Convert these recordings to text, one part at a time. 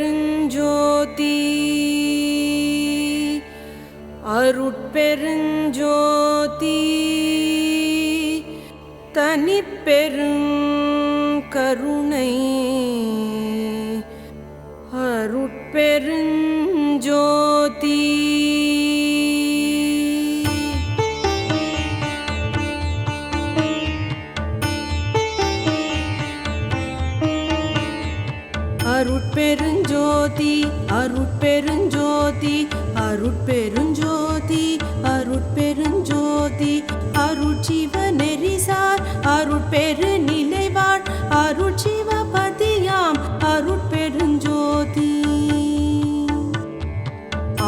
அருட்பெருஞ்சோதி அருட்பெருஞ்சோதி தனிப்பெருங்கருணை அருட்பெருஞ்சோதி அருட்பெருஞ்சோதி அருட்பெருஞ்சோதி அருட்பெருஞ்சோதி அருட்பெருஞ்சோதி அருட்சிவ நெறிசார் அருட்பெரு நிலைவாழ் அருட்சிவபதியாம் அருட்பெருஞ்சோதி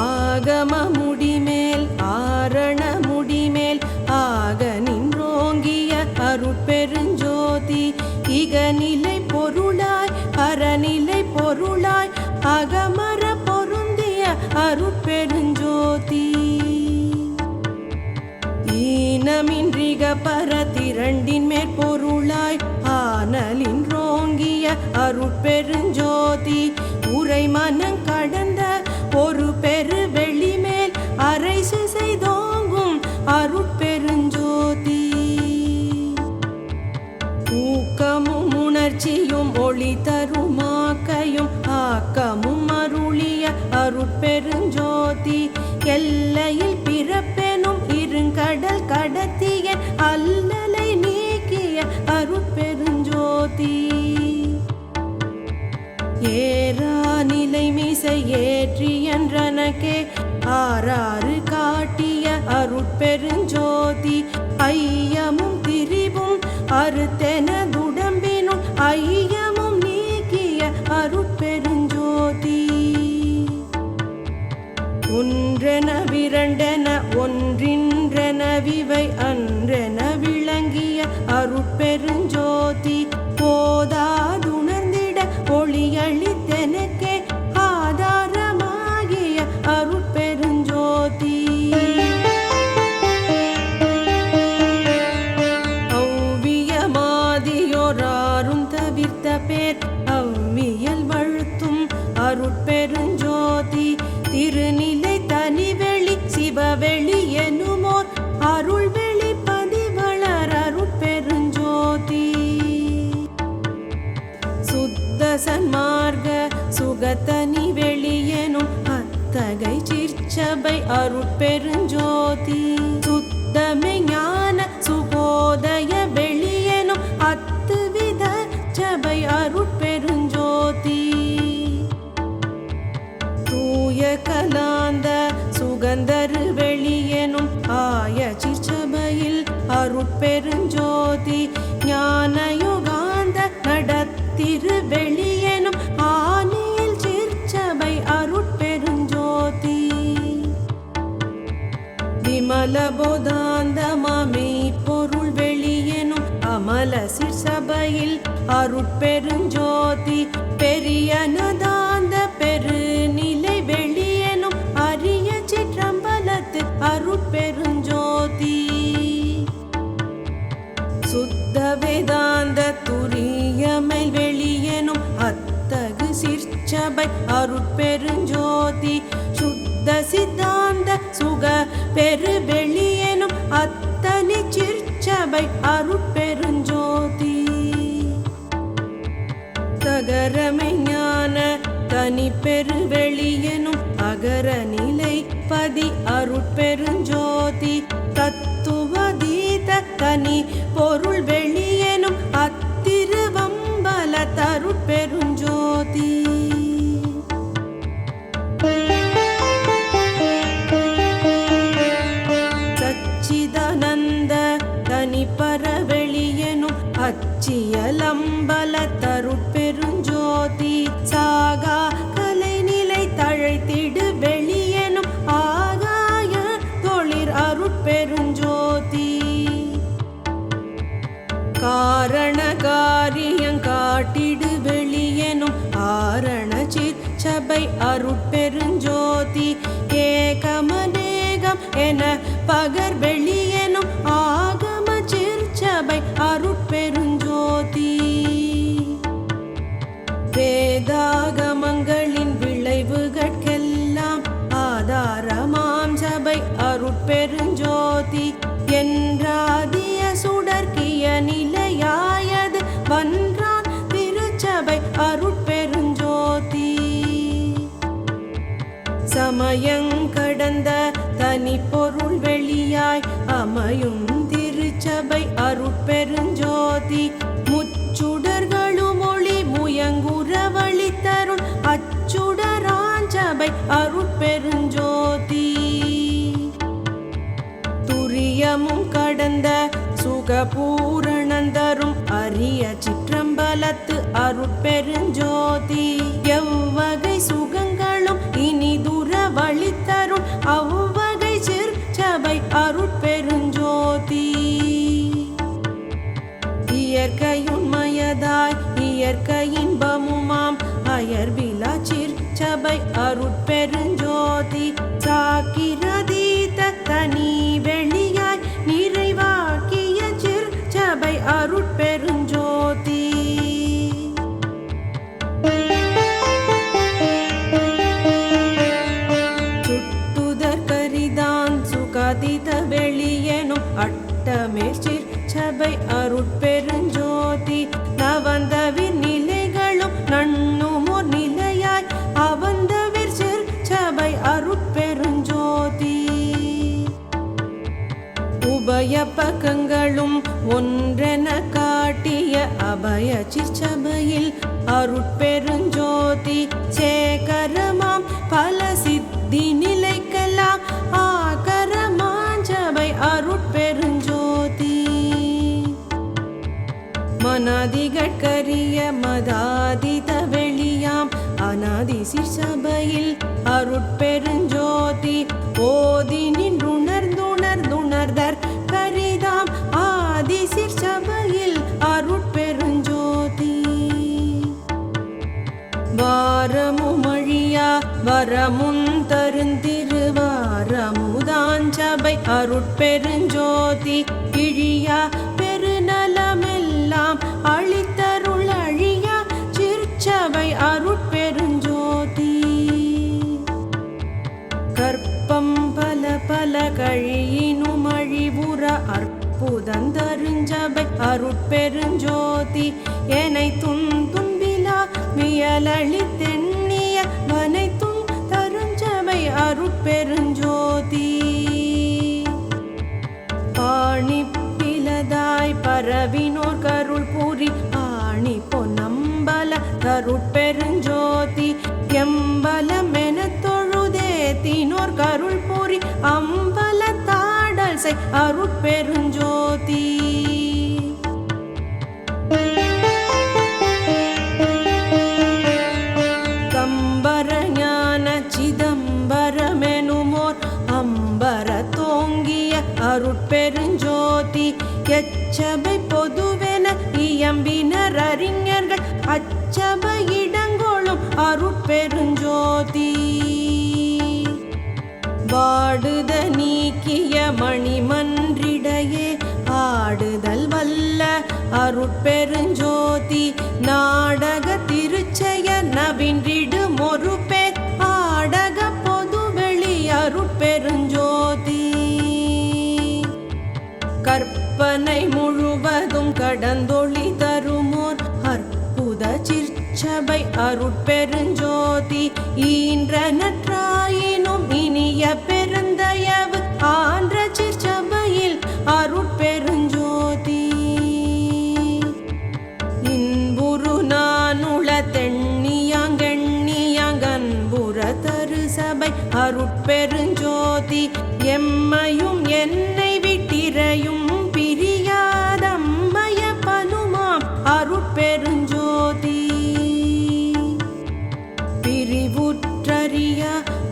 ஆகம முடிமேல் ஆரண முடிமேல் ஆக நின்றோங்கிய அருட்பெருஞ்சோதி இகநிலை பொருளாய் அறநிலை பொருளாய் அகமர பொருந்திய அருட்பெருஞ்சோதி ஈனமின்றிக பரதிரண்டின் மேற்பொருளாய் ஆனலின் ரோங்கிய அருட்பெருஞ்சோதி உரை மனம் கடந்த ஒரு பெரு வெளிமேல் அரை செய்தோங்கும் அருட்பெருஞ்சோதி ஊக்கமும் உணர்ச்சியும் ஒளி தருமாக்கையும் ஆக்கமும் அருளிய அருட்பெருஞ்சோதி எல்லையில் பிறப்பெனும் இருங்கடல் கடத்திய அல்லலை நீக்கிய அருட்பெருஞ்சோதி ஏறா நிலை மிசை ஏற்றி என்றனக்கே ஆறாறு காட்டிய அருட்பெருஞ்சோதி ஐயமும் திரிவும் அறுத்தெனதுடம்பினும் ஐயமும் நீக்கிய அருட்பெருஞ்சோதி ஒன்றென விரண்டென ஒன்றின்றென விவை அன்றென விளங்கிய அருட்பெருஞ்சோதி போதாதுணர்ந்திட ஒளியளித்தெனக்கே ஆதாரமாகிய அருட்பெருஞ்சோதி ஔவியமாதியோராரும் தவிர்த்த பேர் அவ்வியல் வழுத்தும் அருட்பெருஞ்சோதி திருநிலை தனிவெளி சிவவெளி எனுமோர் அருள்வெளி பதிவளர் அருட்பெருஞ்சோதி சுத்த சன்மார்க்க சுகத்தனி வெளியெனும் அத்தகை சிற்சபை அருட்பெருஞ்சோதி சுத்தமை ஞான சுகோதய வெளியெனும் அத்துவித சபை அருட்பெருஞ்சோதி தூய கலாந்த சுகந்தரு வெளியெனும் ஆய சிற்சபையில் அருட்பெருஞ்சோதி ஞான யுகாந்த நடத்திரு வெளியெனும் ஆனியில் சிற்சபை அருட்பெருஞ்சோதி விமல போதாந்தமாமே பொருள் வெளியெனும் அமல சிற்சபையில் அருட்பெருஞ்சோதி பெரிய நதாந்த பெருநிலை வெளியெனும் அரிய சிற்றம்பலத்து அருட்பெருஞ்சோதி சுத்த வேதாந்த துரியமை வெளியெனும் அத்தகு சிற்சபை அருட்பெருஞ்சோதி சுத்த சித்தாந்த சுக பெரு வெளியெனும் அத்தனி சிற்சபை அருட்பெருஞ்சோதி தகரமை ஞான தனி பெரு வெளியெனும் அகர நிலை பதி அருட்பெருஞ்சோதி தத்துவதீத தனி பொருள் வெளியெனும் அத்திருவம்பல தருட்பெருஞ்சோதி சச்சிதானந்த தனிப்பர வெளியெனும் அச்சியலம்பல தருட்பெருஞ்சோதி சாகா கலைநிலை தழைத்திடு வெளியெனும் ஆகாய தொழிற் அருட்பெருஞ்சோதி காரண காரியங்காட்டிடு வெளியெனும் ஆரண சிற்சபை அருட்பெருஞ்சோதி ஏகமநேகம் என பகர் வெளியெனும் ஆகம சிற்சபை அருட்பெருஞ்சோதி வேதா சமயங்கடந்த தனி பொருள் வெளியாய் அமையும் திருச்சபை அருட்பெருஞ்சோதி முச்சுடர்களும் ஒளி முயங்குறவழி தருள் அச்சுடராஞ்சபை அருட்பெருஞ்சோதி துரியமும் கடந்த சுகபூரணந்தரும் அரிய சிற்றம்பலத்து அருட்பெருஞ்சோதி எவ்வகை சுகங்களும் இனிதுர வழித்தருள் அவ்வகை சிற்சபை அருட்பெருஞ்சோதி இயற்கையுண்மையதாய் இயற்கை இன்பமுமாம் அயர்விலா சிற்சபை அருட்பெருஞ்சோதி சாக்கிரதீத தனி வெளியாய் நிறைவாக்கிய சிற்சபை அருட்பெருஞ்சோதி சுட்டுதற்கரிதான் சுகாதீத வெளியெனும் அட்டமேற் சிற்சபை அருட்பெருஞ்சோதி நவந்தவிர் நிலைகளும் நண்ணுமோர் நிலையாய் அவந்தவிர் சிற்சபை அருட்பெருஞ்சோதி உபய பக்கங்களும் ஒன்றென காட்டிய அபய சிற்சபையில் அருட்பெருஞ்சோதி சேகரமாம் பல சித்தி நிலைக்கெல்லாம் ஆகரமாஞ்சபை அருட்பெருஞ்சோதி மனாதிகட்கரிய மதாதித வெளியாம் அநாதி சிற்சபையில் அருட்பெருஞ்சோதி ஓதி நின்றுணர்ந்துணர்ந்துணர்தற் கரிதாம் ஆதி சிற்சபையில் அருட்பெருஞ்சோதி வாரமுமழியா வரமுன் தருந்திருவாரமுதாஞ்சபை அருட்பெருஞ்சோதி இழியா பெருநலமெல்லாம் அளித்தருள் அழியா சிற்சபை அருட்பெருஞ்சோதி கற்பம் பல பல கழியினும் அழிவுற அற்புதந்தருஞ்சபை அருட்பெருஞ்சோதி எனை துன்பிலா வியலளி தென்னிய வனைத்தும் தருஞ்சபை அருட்பெருஞ்சோதி பாணிப்பிலதாய் பரவினோர் கருள் பூரி ஆணி பொன்னம்பல அருட்பெருஞ்சோதி எம்பலமென தொழுதேத்தினோர் கருள் பூரி அம்பல தாடல் செய் அருட்பெருஞ்சோதி கம்பர ஞான சிதம்பரமெனுமோர் அம்பர தோங்கிய அருட்பெருஞ்சோதி எச்சபை பொதுவென இயம்பினர் அறிஞர்கள் அச்சபை இடங்கொளும் அருட்பெருஞ்சோதி வாடுத நீக்கிய மணிமன்றிடையே ஆடுதல் வல்ல அருட்பெருஞ்சோதி நாடக திருச்செய நவின்றிடு மொரு பேர் ஆடக பொதுவெளி அருட்பெருஞ்சோதி கற்பனை முழுவதும் கடந்தொளி தருமோர் அற்புத சிற்சபை அருட்பெருஞ்சோதி ஈன்ற நற்றாயினும் இனிய பெருந்தயவு ஆன்ற சிற்சபையில் அருட்பெருஞ்சோதி இன்புரு நானுள தெண்ணியாங்கெண்ணியாங்கன்புற தரு சபை அருட்பெருஞ்சோதி எம்மையும் என்னை விட்டிரையும் பிரியாதம்மய பனுமாம் அருட்பெருஞ்சோதி பிரிவுற்றறிய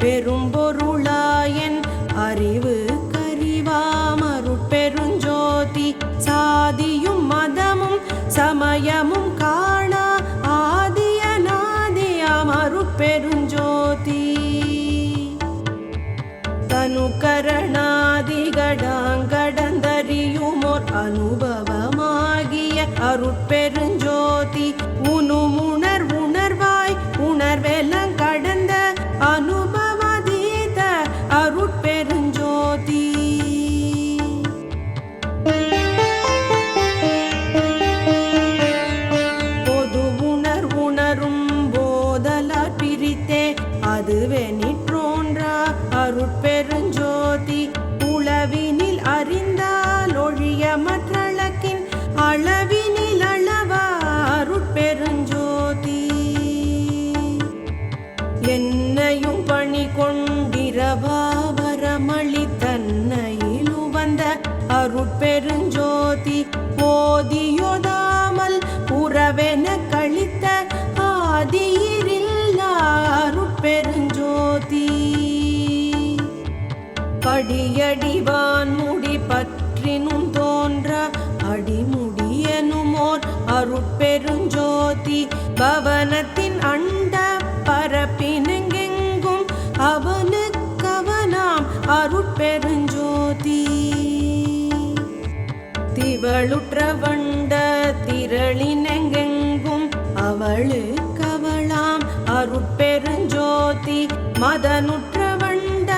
பெரும்பொருளாயன் அறிவு கரிவாம் அருட்பெருஞ்சோதி சாதியும் மதமும் சமயமும் காணா ஆதியநாதியாம் அருட்பெருஞ்சோதி தனுகரணாதிகடாங்கடந்தறியுமோர் அனுபவமாகிய அருட்பெருஞ்சோதி உணுமுணர் உணர்வாய் உணர்வெல்லாம் கடந்த அனுபவதீத அருட்பெருஞ்சோதி பொது உணர்வுணரும் போதலார் பிரித்தே அதுவே நிற்றோன்றா படியடிவான் முடி பற்றினும் தோன்ற அடிமுடியனுமோர் அருட்பெருஞ்சோதி பவனத்தின் அண்ட பரப்பினெங்கெங்கும் அவனுக்கவனாம் அருட்பெருஞ்சோதி திவளுற்ற வண்ட திரளினெங்கெங்கும் அவளுக்கவளாம் அருட்பெருஞ்சோதி மதனுற்ற வண்ட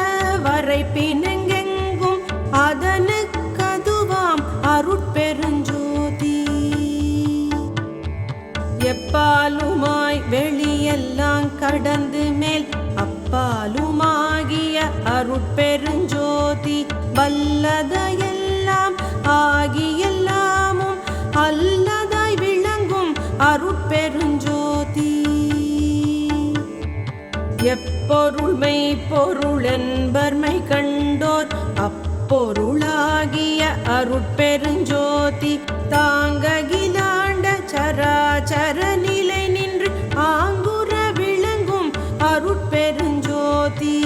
வரைப்பினெங்கெங்கும் அதனுக்கதுவாம் அருட்பெருஞ்சோதி எப்பாலுமாய் வெளியெல்லாம் கடந்து மேல் அப்பாலுமாகிய அருட்பெருஞ்சோதி வல்லதையெல்லாம் ஆகியெல்லாமும் அல்லதாய் விளங்கும் அருட்பெருஞ்சோதி எப்பொருள்மை பொருளென்பர்மை கண்டோர் அப்பொருளாகிய அருட்பெருஞ்சோதி தாங்ககிலாண்ட சராச்சர நிலை நின்று ஆங்குற விளங்கும் அருட்பெருஞ்சோதி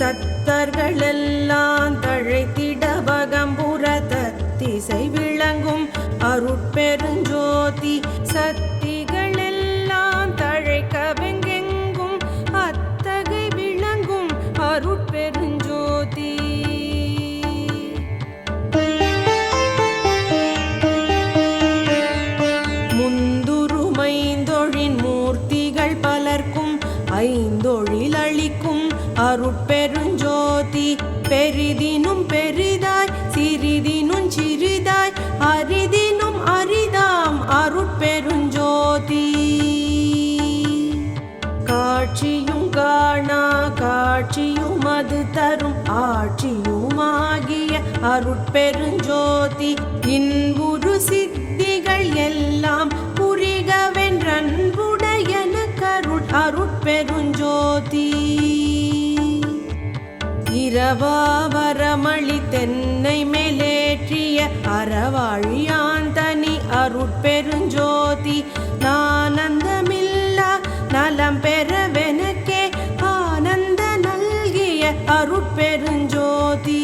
சத்தர்களெல்லாம் தழைத்திட வகம்புற தத்திசை விளங்கும் அருட்பெருஞ்சோதி சத்திகளெல்லாம் தழைக்கவெங்கெங்கும் அத்தகை விளங்கும் அருட்பெருஞ்சோதி முந்துருமைந்தொழின் மூர்த்திகள் பலர்க்கும் ஐந்தொழில் அளிக்கும் அருட்பெருஞ்சோதி பெரிதினும் பெரிதாய் சிறிதினும் சிறிதாய் அரிதினும் அரிதாம் அருட்பெருஞ்சோதி காட்சியும் காணா காட்சியும் அது தரும் ஆட்சியுமாகிய அருட்பெருஞ்சோதி இன்புறு சித்திகள் எல்லாம் புரிகவென்றன்புடையன கருள் அருட்பெருஞ்சோதி இரவாவரமளி தென்னை மேலேற்றிய அறவாழியான் தனி அருட்பெருஞ்சோதி நானந்தமில்லா நலம் பெறவெனக்கே ஆனந்த நல்கிய அருட்பெருஞ்சோதி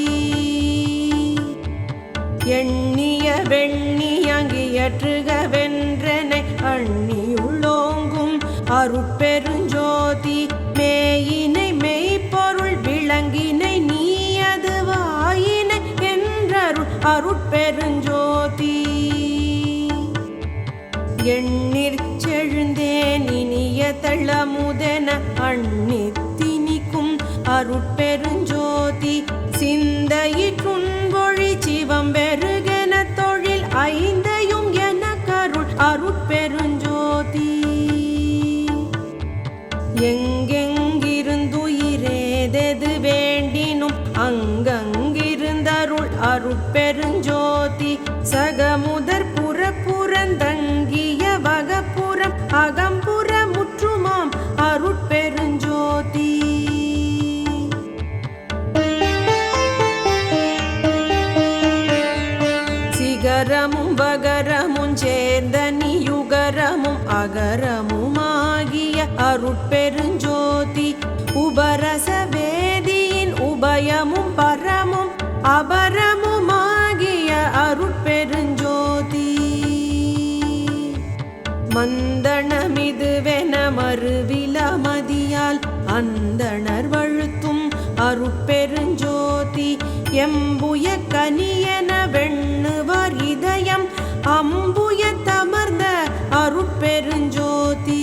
எண்ணிய வெண்ணியங்கியற்றுகவென்றனை அண்ணியுள்ளோங்கும் அருட்பெருஞ்சோதி மேயினை மெய்ப்பொருள் விளங்கினை நீயது வாயினை என்றருள் அருட்பெருஞ்சோதி எண்ணிற் செழுந்தேன் இனிய தளமுதென அண்ணித்தினிக்கும் அருட்பெருஞ்சோதி சிந்தையிற்றுண்பொழி சிவம் பெருகென தொழில் ஐந்தையும் என கருள் அருட்பெருஞ்சோதி எங்கெங்கிருந்துயிரேதெது வேண்டினும் அங்கங்கிருந்தருள் அருட்பெருஞ்சோதி சகமுதற் புறப்புறந்தங்கிய வகப்புறம் அகம்புற முற்றுமாம் அருட்பெருஞ்சோதி சிகரமும் வகரமும் சேர்ந்த நியுகரமும் அகரமுமாகிய அருட்பெருஞ்சோதி உபரச வேதியின் உபயமும் பரமும் அபரமுமாகிய அருட்பெருஞ்சோதி மந்தணமிதுவென மறுவில மதியால் அந்தணர் வழுத்தும் அருட்பெருஞ்சோதி எம்புய கனியன வெண்ணுவர் இதயம் அம்புய தமர்ந்த அருட்பெருஞ்சோதி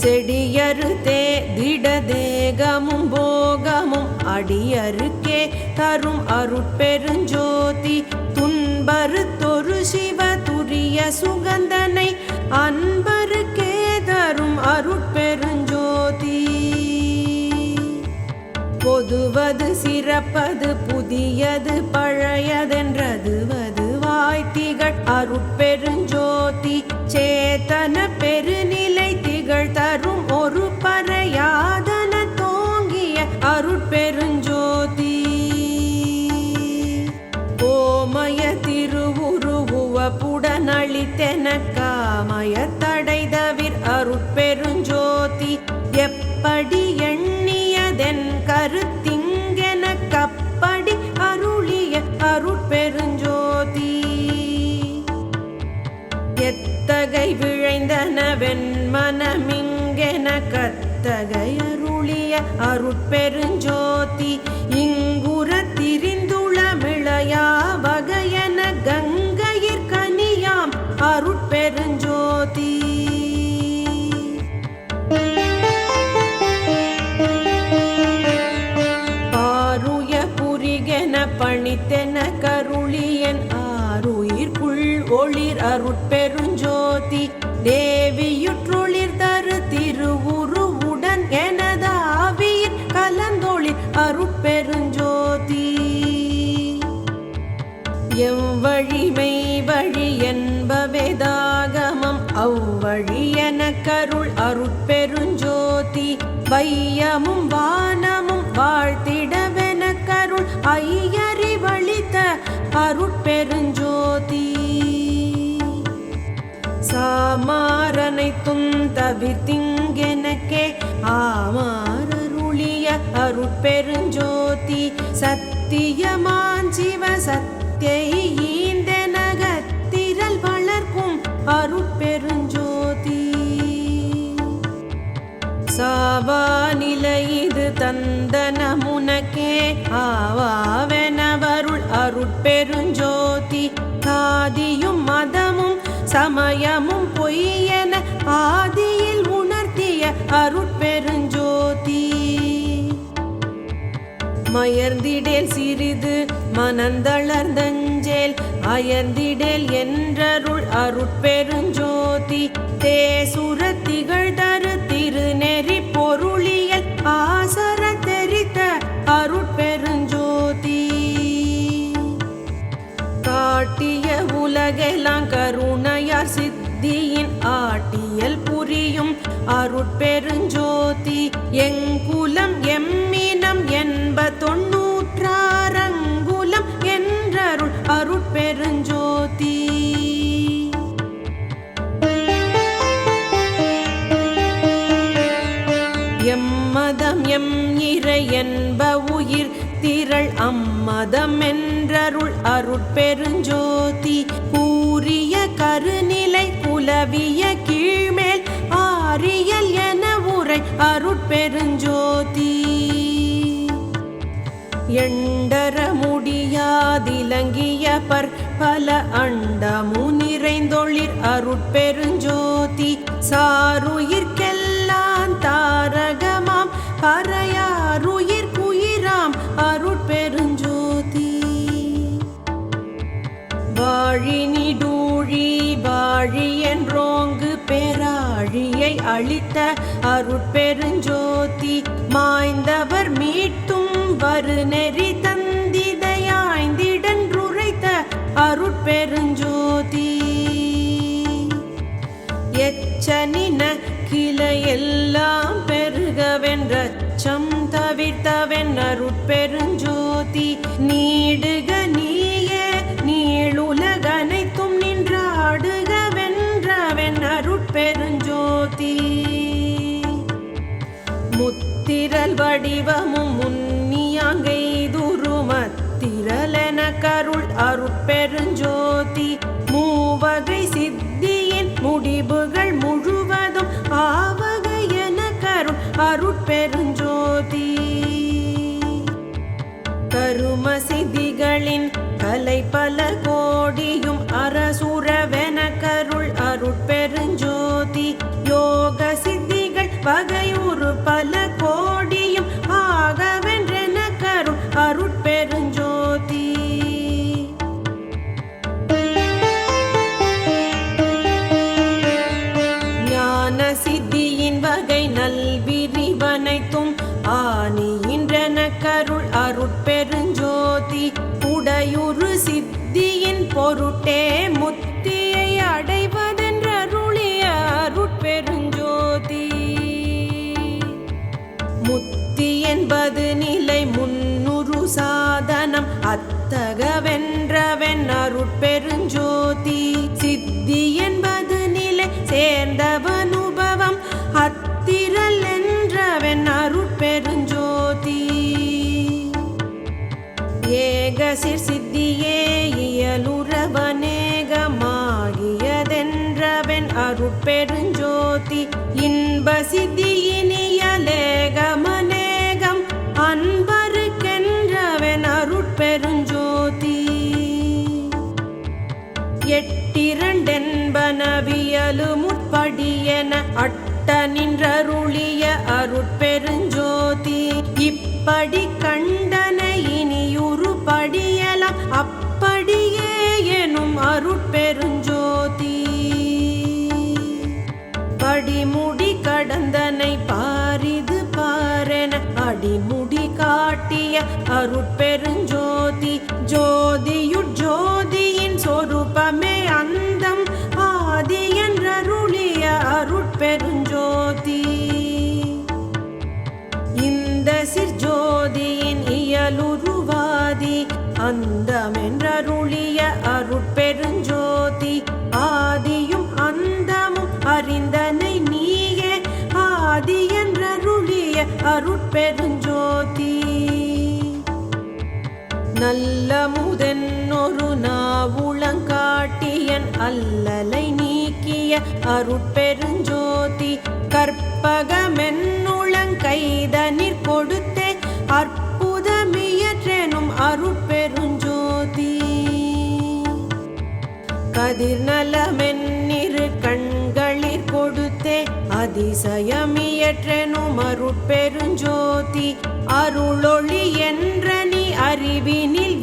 செடியறுதே திடதேகமும் போகமும் அடியருக்கே தரும் அருட்பெருஞ்சோதி துன்பருத்தொரு சிவ துரிய சுகந்தனை அன்பருக்கே தரும் அருட்பெருஞ்சோதி பொதுவது சிறப்பது புதியது பழையதென்றதுவது வாய்த்திகள் அருட்பெருஞ்சோதி சேத்தன பெருநிலை திகழ் தரும் ஒரு பறையாதன தோங்கிய அருட்பெருஞ்சோதி ஓமய திருவுருவுவப்புடனளித்தென காமய தடை தவிர் அருட்பெருஞ்சோதி எப்படி எண்ணிய இத்தகை விழைந்தனவென் மனமிங்கென கத்தகையருளிய அருட்பெருஞ்சோதி இங்குற திரிந்துளமிளையா வகையென கங்கையிற் கனியாம் அருட்பெருஞ்சோதி பாருய புரிகென பணித்தென கருளியன் ஆருயிர்க்குள் ஒளிர் அருட்பெருஞ்சோதி தேவியுற்றொளிர் தரு திருவுருவுடன் எனதாவியில் கலந்தொளிர் அருட்பெருஞ்சோதி எவ்வழிமை வழி என்பவேதாகமம் அவ்வழி என கருள் அருட்பெருஞ்சோதி வையமும் வானமும் வாழ்த்திடவென கருள் ஐயறிவளித்த அருட்பெருஞ்சோதி சாமாரனைத்தும் தவிர்த்திங்கெனக்கே ஆமாரருளிய அருட்பெருஞ்சோதி சத்தியமான் சிவ சத்தியை ஈந்தெனகத்திரல் வளர்க்கும் அருட்பெருஞ்சோதி சாவா நிலை இது தந்தனமுனக்கே ஆவாவெனவருள் அருட்பெருஞ்சோதி காதியும் மதமும் சமயமும் பொய்யென ஆதியில் உணர்த்திய அருட்பெருஞ்சோதி மயர்ந்திடேல் சிறிது மனந்தளர்ந்தஞ்சேல் அயர்ந்திடேல் என்றருள் அருட்பெருஞ்சோதி தேசுர திகழ் தரு திருநெறி பொருளியல் ஆசர தெரித்த அருட்பெருஞ்சோதி காட்டிய உலகெல்லாம் கருணையார் சித்தியின் ஆட்டியல் புரியும் அருட்பெருஞ்சோதி எங்குலம் எம்மினம் என்ப தொன்னூற்றாரங்குலம் என்றருள் அருட்பெருஞ்சோதி எம்மதம் எம் இறை என்ப உயிர் திரள் அம்மதம் என்றருள் அருட்பெருஞ்சோதி கூறிய கருநிலை குலவிய கீழ்மேல் ஆரியல் என உரை அருட்பெருஞ்சோதி எண்டர முடியாதிலங்கிய பற்பல அண்டமு நிறைந்தொளிர் அருட்பெருஞ்சோதி சாருயிர்க்கெல்லாம் தாரகமாம் பறையாருயிர் குயிராம் அருட்பெருஞ்சோதி வாழினிடூழி வாழி என்றோங்கு பேராழியை அளித்த அருட்பெருஞ்சோதி மாய்ந்தவர் மீட்டும் வருநெறி தந்திதையாய்ந்திடன்றுரைத்த அருட்பெருஞ்சோதி எச்சனின கிளை எல்லாம் பெருகவென்றச்சம் தவிர்த்தவென் அருட்பெருஞ்சோதி நீடுக நீயே நீளுலகனைத்தும் நின்றாடுகவென்றவென் அருட்பெருஞ்சோதி முத்திரல் வடிவமும் முன்னியாங்கைதுருமத்திரலென கருள் அருட்பெருஞ்சோதி மூவகை சித்தியின் முடிவுகள் முழுவதும் ஆவகை என கருள் அருட்பெருஞ்சோதி கரும சித்திகளின் கலை பல கோடியும் அரசுரவென கருள் அருட்பெருஞ்சோதி யோக சித்திகள் வகையுறு பல கோடியும் ஆகவென்றென கருள் அருட்பெருஞ்சோதி ஞான சித்தியின் வகை நல்விரிவனைத்தும் ஆணியின்றென கருள் அருட்பெருஞ்சோதி உடையுறு சித்தியின் பொருட்டே முத்தியை அடைவதென்றருளிய அருட்பெருஞ்சோதி முத்தி என்பது நிலை முன்னுரு சாதனம் அத்தகவென்றவென் அருட்பெருஞ்சோதி சித்தி என்பது நிலை சேர்ந்தவனுபவம் அத்திரல் என்றவென் அருட்பெருஞ்சோதி ஏகசிற் சித்தியே இயலுறவனேகமாகியதென்றவென் அருட்பெருஞ்சோதி இன்ப சித்தியினியலேகமநேகம் அன்பருக்கென்றவன் அருட்பெருஞ்சோதி எட்டிரண்டென்பனவியலு முற்படியென அட்ட நின்றருளிய அருட்பெருஞ்சோதி இப்படி கண்டனை இனியுறு படியலாம் அப்படியே எனும் அருட்பெருஞ்சோதி படிமுடி கடந்தனை பாரிது பாரென அடிமுடி காட்டிய அருட்பெருஞ்சோதி ஜோதியுட்ஜோதியின் சொரூபமே அந்தம் ஆதி என்றருளிய அருட்பெருஞ்சோதி இந்த சிற்ஜோதியின் இயலுருவாதி அந்தமென்றருளிய அருட்பெருஞ்சோதி ஆதியும் அந்தமும் அறிந்தனை நீயே ஆதி என்றருளிய அருட்பெருஞ்சோதி நல்ல முதன்னொரு நாவுளங்காட்டியன் அல்லலை நீக்கிய அருட்பெருஞ்சோதி கற்பகமென்னுளங்கைதனிற் கொடுத்தே அற்புதமியற்றெனும் அருட்பெருஞ்சோதி கதிர்நலமென்னிரு கண்களிற் கொடுத்தே அதிசயமியற்றெனும் அருட்பெருஞ்சோதி அருளொளி என்ற நீ அறிவினில்